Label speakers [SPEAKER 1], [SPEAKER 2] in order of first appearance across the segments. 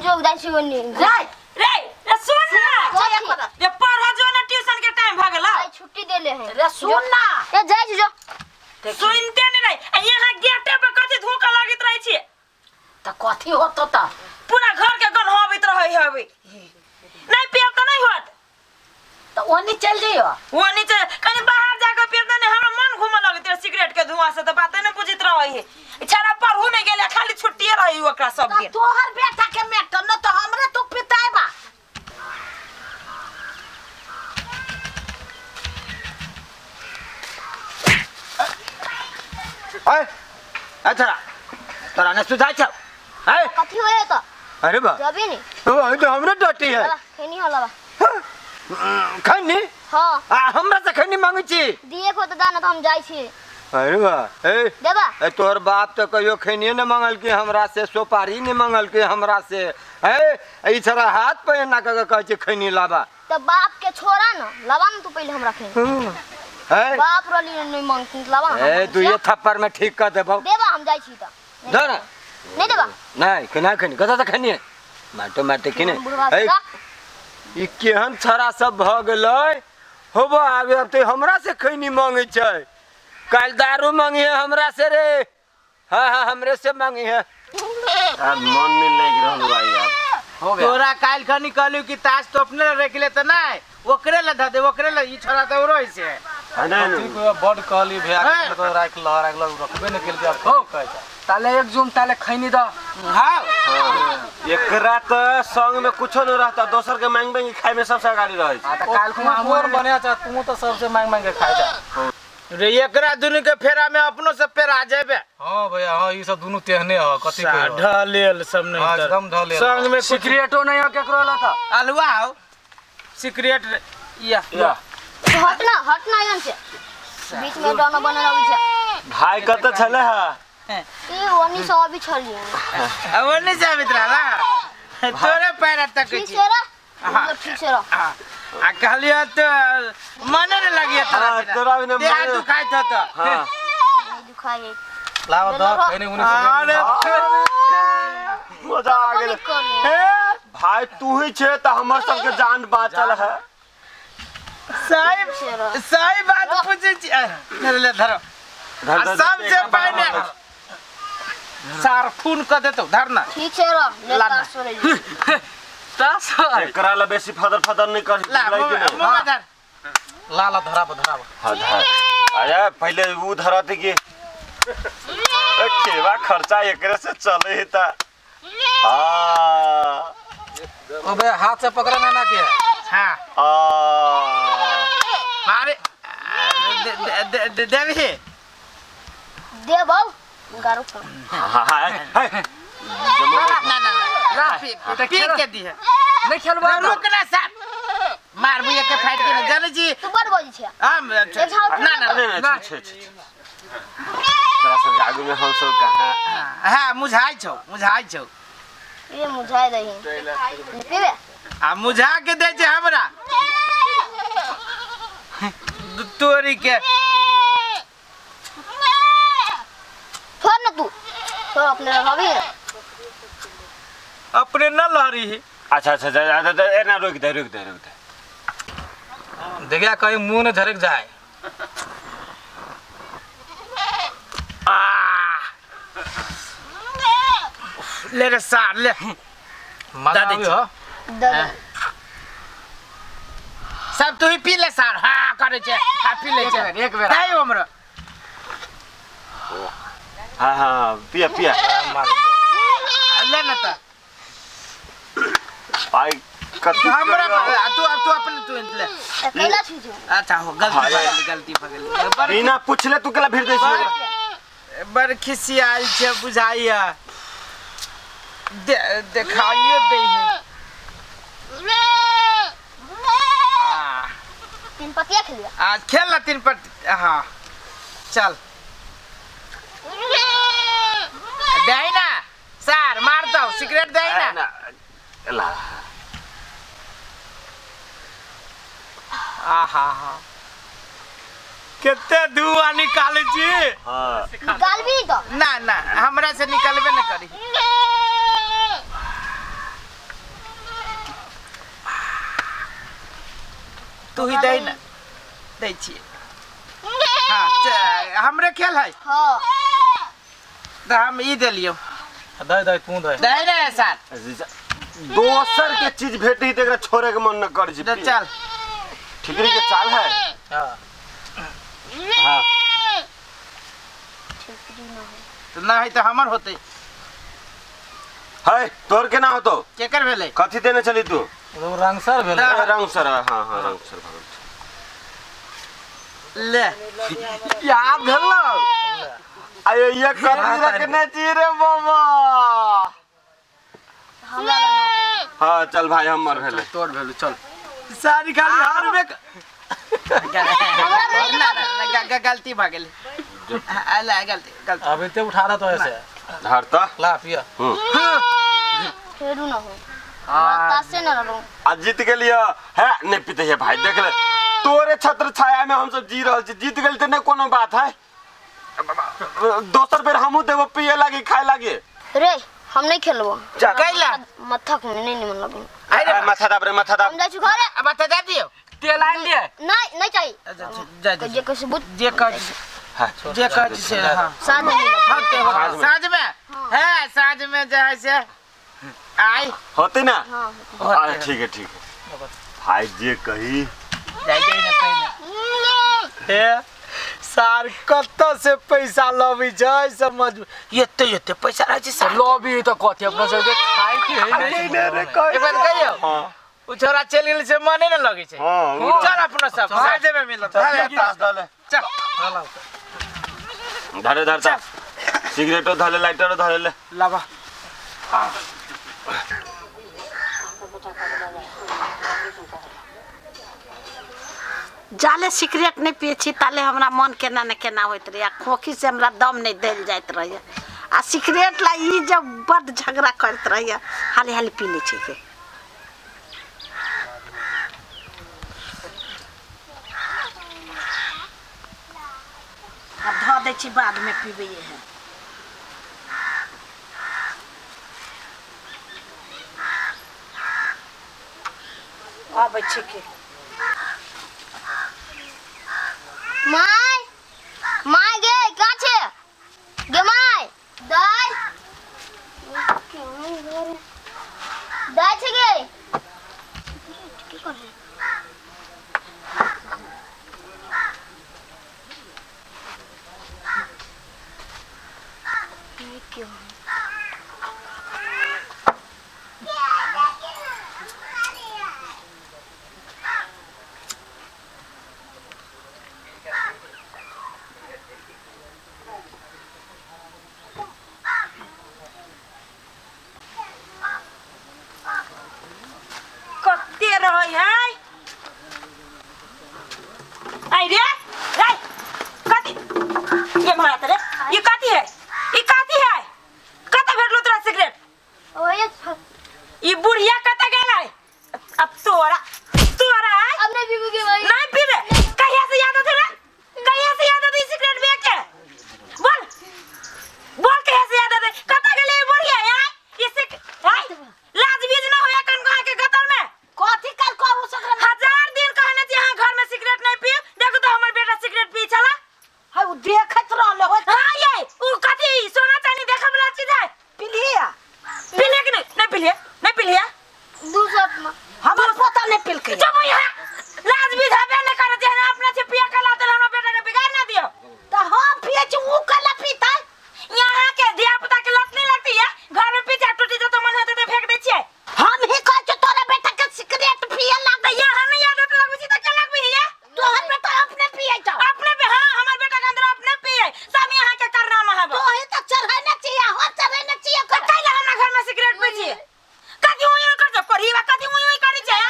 [SPEAKER 1] जो दाई बनी
[SPEAKER 2] रे रे सुन ना ये पढ़ा जो ना ट्यूशन के टाइम भ गेला
[SPEAKER 1] छुट्टी देले हैं
[SPEAKER 2] रे सुन ना
[SPEAKER 1] ए जाई जो
[SPEAKER 2] सुनते नहीं रही यहाँ गेटे पे कथि धोखा लागित रही छी त कथि होत त पूरा घर के गन्हावित रही हवे नहीं पिया त नहीं होत त ओनी चल जइयो ओनी चल कहीं बाहर जाके पिया त नहीं हमरा मन घुम लगत सिगरेट के धुआं से त बात नहीं बुझित रही है इछारा पढ़ू नहीं गेले खाली छुट्टिए रही ओकरा सब दिन
[SPEAKER 3] तोहर बेटा के मेटर न तो हमरे तो पिताइबा
[SPEAKER 4] ओए अच्छा तोरा ने सुझाई छ है
[SPEAKER 1] कथि होए त
[SPEAKER 4] अरे बा
[SPEAKER 1] जबी नहीं
[SPEAKER 4] ओ तो हमरे डटी है
[SPEAKER 1] खैनी होला बा
[SPEAKER 4] खैनी
[SPEAKER 1] हां
[SPEAKER 4] हमरा से खैनी मांगे छी
[SPEAKER 1] दिए को त दाना त हम जाई छी
[SPEAKER 4] अरे बा ए
[SPEAKER 1] देबा
[SPEAKER 4] ए तोहर बाप तो कहियो खैनी न मांगल के हमरा से सुपारी न मांगल के हमरा से है ई छरा हाथ पे ना कह छ खैनी लाबा
[SPEAKER 1] त बाप के छोरा न लावा न तू पहले हमरा खैनी
[SPEAKER 4] है
[SPEAKER 1] बाप रली नहीं मांगती लावा
[SPEAKER 4] ए तू ये थप्पड़ में ठीक कर देबो
[SPEAKER 1] देबा हम जाई छी त
[SPEAKER 4] दे ना
[SPEAKER 1] नहीं देबा
[SPEAKER 4] नहीं केना खैनी कथा त खैनी माटो माटे किने ए ई केहन छरा सब भ गेलै होबो आबे अब तो हमरा से खैनी मांगे छै काल दारू मांगी है हमरा से रे हां हां हमरे से मांगी है
[SPEAKER 5] यार मन नहीं लग रहल बा यार
[SPEAKER 4] हो गया
[SPEAKER 6] तोरा काल खनी कहलू कि ताश तो अपने रख ले त नहीं ओकरे ल ध दे ओकरे ल ई छोरा त रोइ से
[SPEAKER 5] नहीं
[SPEAKER 7] को बड कहली भैया तो राख ल रखबे न केल के अब हो कहै ताले एक जुम ताले खैनी द
[SPEAKER 6] हां
[SPEAKER 5] एकरा त संग में कुछो न रहता दोसर के मांग मांग खाए में सबसे गाड़ी रहे
[SPEAKER 7] आ त काल को हमर बने छ तू तो सबसे मांग मांग के खाइ जा
[SPEAKER 6] रे एकरा दुनु के फेरा में अपनो से पेर आ जेबे
[SPEAKER 7] हां भैया हां ई सब दुनु तेहने ह कथि के
[SPEAKER 6] ढलेल सब नहीं
[SPEAKER 7] हां एकदम ढले
[SPEAKER 6] संग में
[SPEAKER 7] सिगरेटो नहीं ह केकरो ला था
[SPEAKER 6] अलवा हो सिगरेट या
[SPEAKER 1] हटना यन से बीच में डोना बना रही छे
[SPEAKER 5] भाई कत छले है
[SPEAKER 1] ए ओनी सब भी छली
[SPEAKER 6] अब नहीं जाबित रहला तोरे पैर तक
[SPEAKER 1] ठीक
[SPEAKER 6] छी
[SPEAKER 1] से रह ठीक से रह
[SPEAKER 6] आ कहलियो तो मन न लगिए
[SPEAKER 5] तोरा भी न
[SPEAKER 6] देह दुखाई था तो
[SPEAKER 5] हां
[SPEAKER 1] दुखाए
[SPEAKER 7] लाव द खैनी उनी
[SPEAKER 6] अरे
[SPEAKER 5] मजा आ गेल भाई तू ही छे त हमर सब के जान बाचल है
[SPEAKER 6] सही बात पूछे छी ले धरो सबसे पहले सार खून क देतो धरना
[SPEAKER 1] ठीक से रह ले
[SPEAKER 6] लाना।
[SPEAKER 1] तास रे
[SPEAKER 6] तास
[SPEAKER 5] एकरा ला बेसी फदर नहीं कर
[SPEAKER 6] ला मुंह धर
[SPEAKER 7] ला धराब
[SPEAKER 5] हां धर अरे पहले वो धरत की केवा खर्चा एकरे से चले ही ता हां
[SPEAKER 7] अबे हाथ से पकड़ना ना के
[SPEAKER 6] हां मारे देवी
[SPEAKER 1] दे बाऊ गारो को
[SPEAKER 5] हां
[SPEAKER 6] ना पी के दी है
[SPEAKER 7] नहीं खेलबा
[SPEAKER 6] रुक ना साहब मार बुया के फाइट के जाने जी
[SPEAKER 1] तू बड़ बोली छे
[SPEAKER 6] हम ना
[SPEAKER 5] छे तोरा सब आगू में हम सब कहां
[SPEAKER 6] हां मुझाई छौ
[SPEAKER 1] ये मुझाए दही पीबे
[SPEAKER 6] आ मुझा के दे छे हमरा तोरी के
[SPEAKER 1] छोड़ ना तू छोड़ अपने हवी
[SPEAKER 6] अपने न लहरी है
[SPEAKER 5] अच्छा ए ना रुक दे
[SPEAKER 7] देखिया कहीं मुंह न झरक जाए
[SPEAKER 6] ले रे सार ले
[SPEAKER 7] मजा
[SPEAKER 6] दादी
[SPEAKER 7] आवी हो
[SPEAKER 1] दे
[SPEAKER 6] सब तू ही पी ले सार हां करे छे आ पी ले छे
[SPEAKER 7] एक बेर
[SPEAKER 6] नहीं हमरा
[SPEAKER 5] हां पिया
[SPEAKER 6] ले ना त
[SPEAKER 5] आई कत
[SPEAKER 6] हमरा तू अपन तू ले
[SPEAKER 1] अकेला छी जो
[SPEAKER 6] अच्छा हो गलती पकड़
[SPEAKER 5] बिना पूछले तू केला फिर दे
[SPEAKER 6] बड़ खिसियाल छे बुझाइया देखाइए दे
[SPEAKER 1] तीन पतिया खेलिया
[SPEAKER 6] आज खेल ला 3 पट हां चल दे ना सार मार दो सिगरेट दे ना
[SPEAKER 5] ला
[SPEAKER 6] आहा हा केते धुआं निकाले छी
[SPEAKER 5] हां
[SPEAKER 1] निकाल भी तो
[SPEAKER 6] ना हमरा से निकलबे न करी तू ही दे ना दै छी हां हमरे खेल है
[SPEAKER 1] हां
[SPEAKER 6] तो हम ई दे लियो
[SPEAKER 7] दे तू दे
[SPEAKER 6] ना साथ
[SPEAKER 5] दोसर के चीज भेटी त एकरा छोड़े के मन न कर छी
[SPEAKER 6] चल
[SPEAKER 5] ठिकरी के चाल है
[SPEAKER 7] हां
[SPEAKER 5] हां
[SPEAKER 6] तो ना है तो हमर होते
[SPEAKER 5] है तोर के ना हो तो
[SPEAKER 6] केकर भेले
[SPEAKER 5] कथी देने चली तू
[SPEAKER 7] वो रंगसर भेल
[SPEAKER 5] रंग सर हां हां रंग सर भगल
[SPEAKER 6] ले याद भेलो
[SPEAKER 5] अरे ये कथी रखने छी रे मामा
[SPEAKER 1] हमरा
[SPEAKER 5] हां चल भाई हमर भेले
[SPEAKER 7] तोड़ भेलू चल
[SPEAKER 6] सारी खाली हार में गलती भ गेल अला गलती
[SPEAKER 7] अब इते उठा रहा तो ऐसे
[SPEAKER 5] हारता
[SPEAKER 7] ला पिया
[SPEAKER 1] फेरू ना हो तासे ना रहो
[SPEAKER 5] आज जीत गेलियो है नहीं पीते है भाई देख ले तोरे छत्र छाया में हम सब जी रहल छी जीत गेल त नहीं कोनो बात है दोसर बेर हमहू देबो पिए लागी खाए लागी
[SPEAKER 1] रे हम नहीं खेलबो
[SPEAKER 6] कैला
[SPEAKER 1] मत्था को नहीं निमन लगो
[SPEAKER 5] अरे माथा दाब रे माथा दाब
[SPEAKER 1] हम जाई छु घरे
[SPEAKER 6] अब बता दे दियो
[SPEAKER 7] तेल आन दे
[SPEAKER 1] नहीं नहीं चाहिए
[SPEAKER 6] जा
[SPEAKER 1] जे कैसे बुत
[SPEAKER 6] जे कह से हां
[SPEAKER 1] साथ में
[SPEAKER 6] हां साँझ में है साँझ में जे है से आई
[SPEAKER 5] होते ना
[SPEAKER 1] हां
[SPEAKER 5] अरे ठीक है भाई जे कही
[SPEAKER 6] जाई ना पहले ए सार कत्ता से पैसा लबी जाय समझ एते पैसा रह छै
[SPEAKER 7] लॉबी तो कथि अपना सब के खाए के है नहीं
[SPEAKER 6] एक बार कहियो
[SPEAKER 5] हां
[SPEAKER 6] उ छोरा चल गेल से मने न लगे छै
[SPEAKER 5] हां
[SPEAKER 6] चल अपना सब साजे में मिलत
[SPEAKER 5] तास डाले
[SPEAKER 6] चल
[SPEAKER 5] धरे धरता सिगरेटो धले लाइटरो धले ले
[SPEAKER 6] लावा
[SPEAKER 3] जाले सिगरेट नहीं पिए छी ताले हमरा मन केना न केना होइत रहे खोखी से हमरा दम नहीं देल जाइत रहे आ सिगरेट ला ई जब बड़ झगड़ा करत रहे हाली हाली पी लै छी के अब धो दै छी बाद में पीबे है आबै छी के
[SPEAKER 1] माय गे काछे गे माय दाई दाई छे गे की करे क्यों
[SPEAKER 2] कत्ते रहै है आई रे रे कथी ये मारा रे ये कथी है कत भेटलो तोरा सिगरेट
[SPEAKER 1] ओए
[SPEAKER 2] ई बुढ़िया कत गेलै अब तोरा है
[SPEAKER 1] अब नहीं पीबू गे भाई
[SPEAKER 2] नहीं पीबे कहिया से याद आते रे कहिया से याद आते सिगरेट बेच के बोल कहिया से याद आते कत गेलै ई बुढ़िया है इसे लाज बीज ना होया कन कहा के गतर में
[SPEAKER 3] कथी कर को उ सकरा
[SPEAKER 2] 1000 दिन कहने छी हां घर में सिगरेट नहीं पियो देखो तो हमर बेटा सिगरेट पी छला
[SPEAKER 3] है उ देखत रहले हो
[SPEAKER 2] हां ये उ कथी सोना चांदी देखा वाला चीज है
[SPEAKER 3] पिलिया
[SPEAKER 2] पिले कि नहीं पिलिया
[SPEAKER 1] दूसरा
[SPEAKER 3] हमर पता नहीं पिल के
[SPEAKER 2] जब यहाँ लाज भी धाबे न करे जे ना अपना से पिया कला तो हमरा बेटा के बिगाड़ ना दियो
[SPEAKER 3] त हम पिए छी उ कला पीता
[SPEAKER 2] यहाँ के धिया पुता के लत नहीं लगती है घर में पीछा टूटी जो तो मन होते तो फेंक दे छिए
[SPEAKER 3] हम ही कह छ तोरा बेटा के सिगरेट पिए लाग
[SPEAKER 2] तो यहाँ नहीं आदत लगबी छी तो क्या लगबी है
[SPEAKER 3] तोहर बेटा अपने पिए छ
[SPEAKER 2] अपने पे हां हमर बेटा के अंदर अपने पिए सब यहाँ के करना महब
[SPEAKER 3] तो ही तक चढ़ाने चाहिए हो चढ़ाने चाहिए
[SPEAKER 2] तो कैला हमरा घर में सिगरेट पी छिए कथी हुई कर जब करी बा कथी हुई करी छै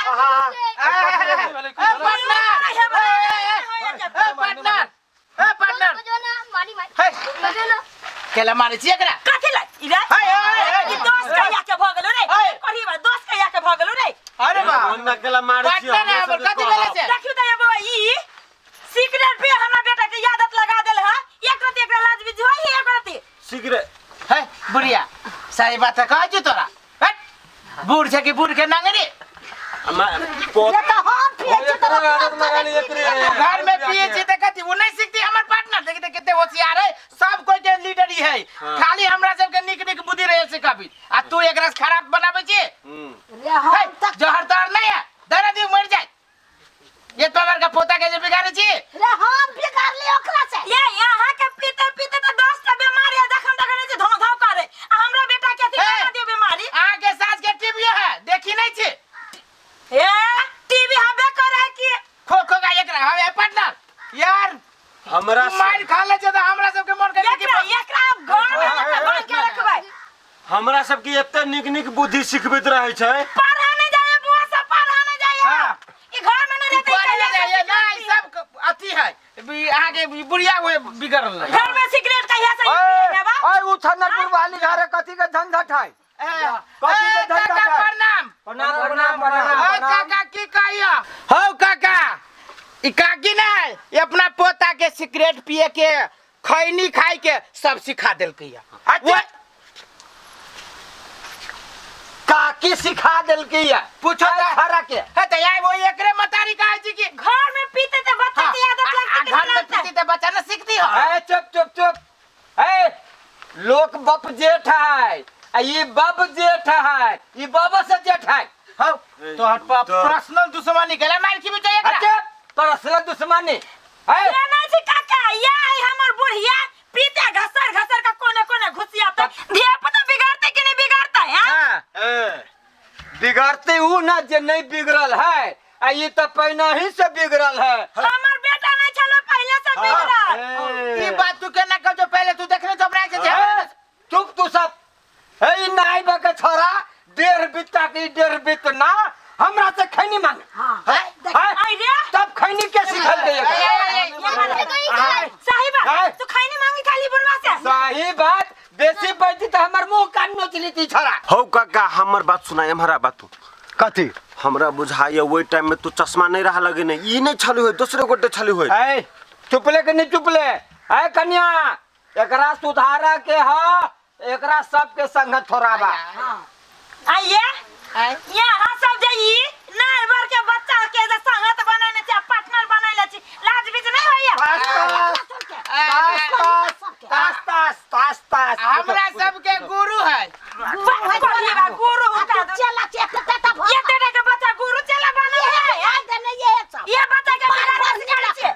[SPEAKER 6] पार्टनर
[SPEAKER 1] जो ना मारी मारी ना
[SPEAKER 6] केला मारे छी एकरा
[SPEAKER 2] कथी ला इरे ई दोस्त कहिया के भ गेलो रे करी बा दोस्त कहिया के भ गेलो रे
[SPEAKER 6] अरे बा
[SPEAKER 5] ओन्ना केला मारे छी
[SPEAKER 6] पार्टनर है बोल कथी बोले छै
[SPEAKER 2] देखियो त अब ई सिगरेट पे हमरा बेटा के आदत लगा देल है एक रति एकरा लाज भी होई है एक रति
[SPEAKER 5] सिगरेट
[SPEAKER 6] है बुढ़िया सही बात है कह छ तोरा हट बूढ़ छै कि बूढ़ के नांगरी
[SPEAKER 5] मैं
[SPEAKER 3] ये तो हम पिए छी
[SPEAKER 6] घर में पिए छी त कथी वो नहीं सीखती हमर पार्टनर देखते कितने होशियार है सब कोई के लीडर ही है खाली हमरा सब के निक निक बुद्धि रहे से कभी आ तू एकरा से खराब बनाबे छी
[SPEAKER 3] रे हम तक
[SPEAKER 6] जहर तार नहीं है दर्द ही मर जाए ये तोहर का पोता के जे बिगाड़े छी
[SPEAKER 3] रे हम बिगाड़ ले ओकरा से
[SPEAKER 2] ये यहाँ के पीते पीते तो 10 टा बीमारी है जखन तक नहीं धो धो करे हमरा बेटा के अथी बना दियो बीमारी
[SPEAKER 6] आगे सास के टीवी है देखी नहीं छी
[SPEAKER 2] ए टीवी हबे करे कि
[SPEAKER 6] खो खो का एकरा हवे पार्टनर यार
[SPEAKER 4] हमरा
[SPEAKER 6] मार खा ले त हमरा सब के मन करे कि
[SPEAKER 2] एकरा घर में बांध के रखबै
[SPEAKER 4] हमरा सबके एते निक निक बुद्धि सिखबैत रहे छै
[SPEAKER 2] पढ़ाने जाए बुआ सब पढ़ाने जाए
[SPEAKER 6] हां
[SPEAKER 2] ई घर में नहीं रहते
[SPEAKER 6] ये नहीं सब अथी है आगे बुढ़िया हुए बिगड़ल है
[SPEAKER 2] घर में सिगरेट कहिया से पीने बा
[SPEAKER 4] ओए उठनपुर वाली घरे कथी के धंधा ठाई कथी के धंधा ठाई
[SPEAKER 6] प्रणाम
[SPEAKER 4] प्रणाम
[SPEAKER 6] काका की कहियो हो काका ई काकी नहीं ये अपना पोता के सिगरेट पिए के खैनी खाई के सब सिखा देलकै
[SPEAKER 4] अच्छा काकी सिखा देलकै या
[SPEAKER 6] पूछो
[SPEAKER 4] खरा के
[SPEAKER 6] है त यार वो एकरे मतारी कहे छी कि
[SPEAKER 2] घर में पीते थे बच्चे की आदत लगती
[SPEAKER 6] घर में पीती त बच्चा न सीखती हो
[SPEAKER 4] ए चुप चुप चुप ए लोक बप जेठ है आ ये बब जेठ है ये बब से जेठ है
[SPEAKER 6] हो तो हट पर्सनल दुश्मनी केला मार की बिचाय एकरा
[SPEAKER 4] अच्छा पर्सनल दुश्मनी है
[SPEAKER 2] ये नहीं छी काका ये है हमर बुढ़िया पीते घसर घसर का कोने कोने घुसियाता धिया पुता बिगाड़ते कि नहीं बिगाड़ता है
[SPEAKER 6] हां
[SPEAKER 4] बिगड़ते ऊ ना जे नहीं बिगड़ल है आ ये तो पहले ही से बिगड़ल है
[SPEAKER 2] हमर बेटा नहीं चलो पहले से बिगड़ा
[SPEAKER 6] ई बात तू केना कह जो पहले तू देखने तो हमरा के
[SPEAKER 4] चुप तू सब हे नाई बके छोरा 1.5 बित्ता की 1.5 बित ना हमरा से खैनी मांग
[SPEAKER 3] हां
[SPEAKER 2] आई रे
[SPEAKER 4] तब खैनी के सिखल गए
[SPEAKER 2] सही बात तू खैनी मांगी खाली बुढ़वा से
[SPEAKER 4] सही बात बेसी बैठी तो हमर मुंह कान नोच लीती छोरा
[SPEAKER 5] हो काका हमर बात सुनाय हमारा बात तू
[SPEAKER 4] कथी
[SPEAKER 5] हमरा बुझाइए वही टाइम में तू चश्मा नहीं रहा लगे नहीं ई नहीं छलू है दूसरे गोटे छलू है
[SPEAKER 4] ए चुपले के नहीं चुपले ए कन्या एकरा सुधारा के ह एकरा सब के संगत छोराबा
[SPEAKER 2] आइए यहाँ सब जाई नार भर के बच्चा के जे संगत बनाने छै पार्टनर बनाइले छी लाज बीज नहीं होइया
[SPEAKER 4] तास
[SPEAKER 6] हमरा सब के गुरु है
[SPEAKER 2] गुरु होता
[SPEAKER 3] चला चेता ता
[SPEAKER 2] ये तेरे के बच्चा गुरु चला बना है ये बच्चा के बिगाड़ सिखाड़े छै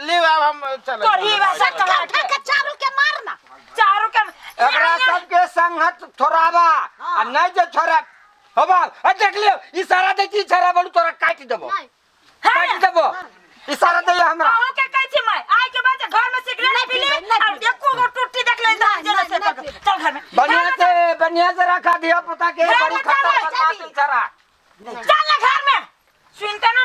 [SPEAKER 6] ले अब हम चलो
[SPEAKER 2] तोर ही भाषा कहा
[SPEAKER 3] के चारू के मारना
[SPEAKER 2] चारों के
[SPEAKER 4] एकरा सब के संगत छोराबा आ नहीं जे छोरा होबा ए देख लियो इशारा दे की इशारा बोलू तोरा काट देबो काट देबो इशारा दे हमरा
[SPEAKER 2] आओ के कहै छी मैं आइ के बाद घर में सिगरेट पी ले और एको गो टूटी देख ले जरा से चल घर में
[SPEAKER 4] बढ़िया से रखा दिया पता के बड़ी खतरनाक इशारा
[SPEAKER 2] चल ना घर में सुनते ना